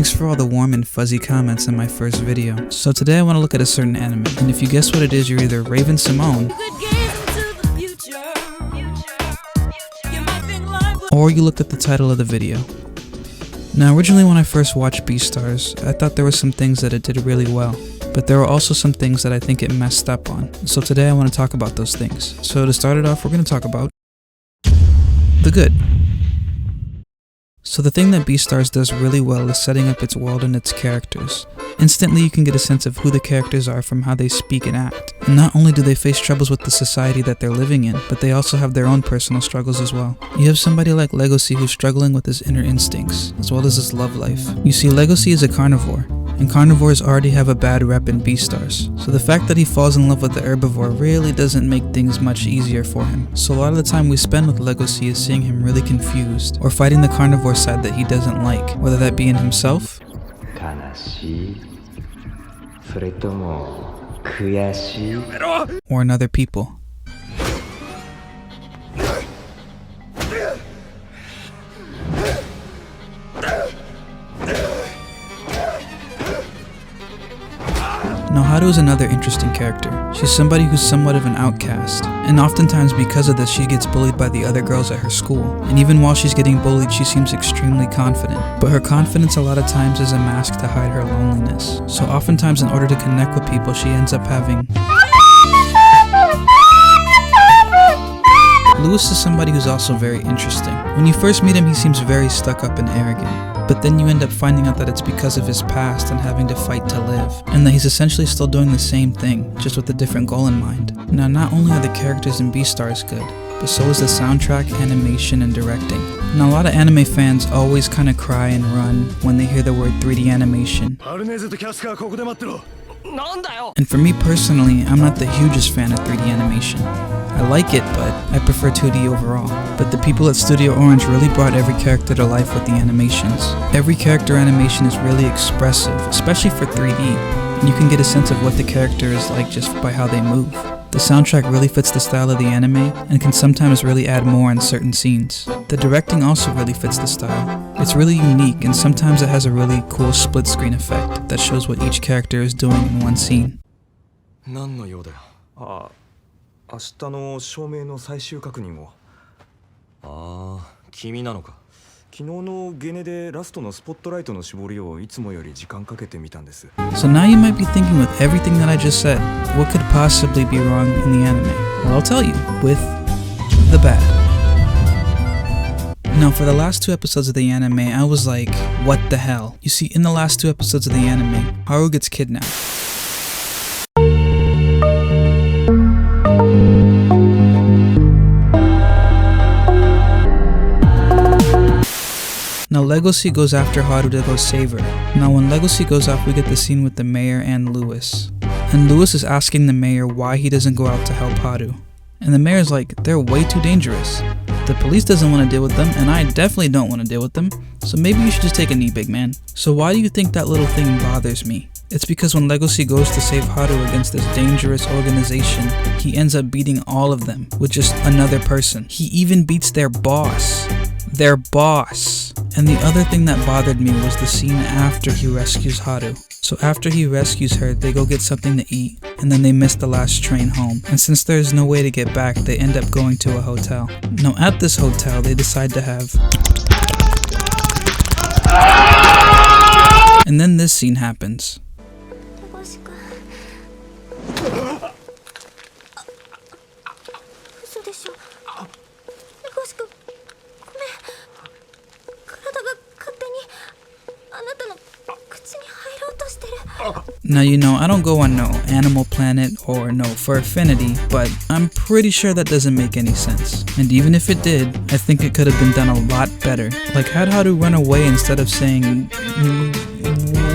thanks for all the warm and fuzzy comments in my first video. So today I want to look at a certain anime, and if you guess what it is, you're either Raven Simone, or you looked at the title of the video. Now originally when I first watched Beastars, I thought there were some things that it did really well, but there were also some things that I think it messed up on. So today I want to talk about those things. So to start it off, we're going to talk about the good. So the thing that Beastars does really well is setting up its world and its characters. Instantly you can get a sense of who the characters are from how they speak and act. And not only do they face troubles with the society that they're living in, but they also have their own personal struggles as well. You have somebody like Legacy who's struggling with his inner instincts, as well as his love life. You see, Legacy is a carnivore, and carnivores already have a bad rep in Beastars, so the fact that he falls in love with the herbivore really doesn't make things much easier for him. So a lot of the time we spend with Legacy is seeing him really confused, or fighting the carnivore side that he doesn't like, whether that be in himself, or in other people. Now Haru is another interesting character. She's somebody who's somewhat of an outcast, and oftentimes because of this she gets bullied by the other girls at her school, and even while she's getting bullied she seems extremely confident. But her confidence a lot of times is a mask to hide her loneliness, so oftentimes in order to connect with people she ends up having... Lewis is somebody who's also very interesting. When you first meet him he seems very stuck up and arrogant, but then you end up finding out that it's because of his past and having to fight to live, and that he's essentially still doing the same thing, just with a different goal in mind. Now not only are the characters in Beastars good, but so is the soundtrack, animation, and directing. Now a lot of anime fans always kinda cry and run when they hear the word 3D animation. And for me personally, I'm not the hugest fan of 3D animation. I like it, but I prefer 2D overall. But the people at Studio Orange really brought every character to life with the animations. Every character animation is really expressive, especially for 3D, and you can get a sense of what the character is like just by how they move. The soundtrack really fits the style of the anime, and can sometimes really add more in certain scenes. The directing also really fits the style. It's really unique, and sometimes it has a really cool split screen effect that shows what each character is doing in one scene. 明日の照明の最終確認を。ああ、君なのか。昨日のゲネでラストのスポットライトの絞りをいつもより時間かけてみたんです。So now you might be thinking with everything that I just said, what could possibly be wrong in the anime? Well, I'll tell you, with the bad. Now for the last 2 episodes of the anime, I was like, what the hell? You see, in the last 2 episodes of the anime, Haru gets kidnapped. Now Legacy goes after Haru to go save her. Now when Legacy goes off we get the scene with the mayor and Lewis. And Lewis is asking the mayor why he doesn't go out to help Haru. And the mayor's like, they're way too dangerous. The police doesn't want to deal with them, and I definitely don't want to deal with them, so maybe you should just take a knee, big man. So why do you think that little thing bothers me? It's because when Legacy goes to save Haru against this dangerous organization, he ends up beating all of them with just another person. He even beats their boss. Their boss. And the other thing that bothered me was the scene after he rescues Haru. So after he rescues her, they go get something to eat, and then they miss the last train home. And since there's no way to get back, they end up going to a hotel. Now at this hotel, they decide to have... And then this scene happens. Now you know, I don't go on no Animal Planet or no Furfinity, but I'm pretty sure that doesn't make any sense. And even if it did, I think it could have been done a lot better. Like had Haru run away instead of saying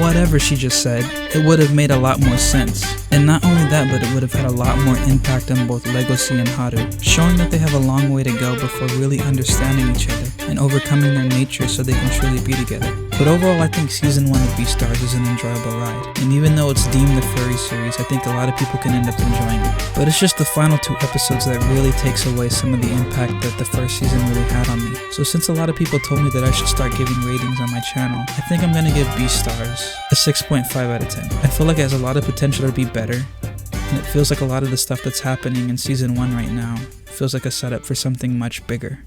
whatever she just said, it would have made a lot more sense. And not only that, but it would have had a lot more impact on both Legacy and Haru, showing that they have a long way to go before really understanding each other and overcoming their nature so they can truly be together. But overall, I think Season 1 of Beastars is an enjoyable ride, and even though it's deemed the furry series, I think a lot of people can end up enjoying it. But it's just the final 2 episodes that really takes away some of the impact that the first season really had on me. So since a lot of people told me that I should start giving ratings on my channel, I think I'm gonna give Beastars a 6.5 out of 10. I feel like it has a lot of potential to be better, and it feels like a lot of the stuff that's happening in Season 1 right now feels like a setup for something much bigger.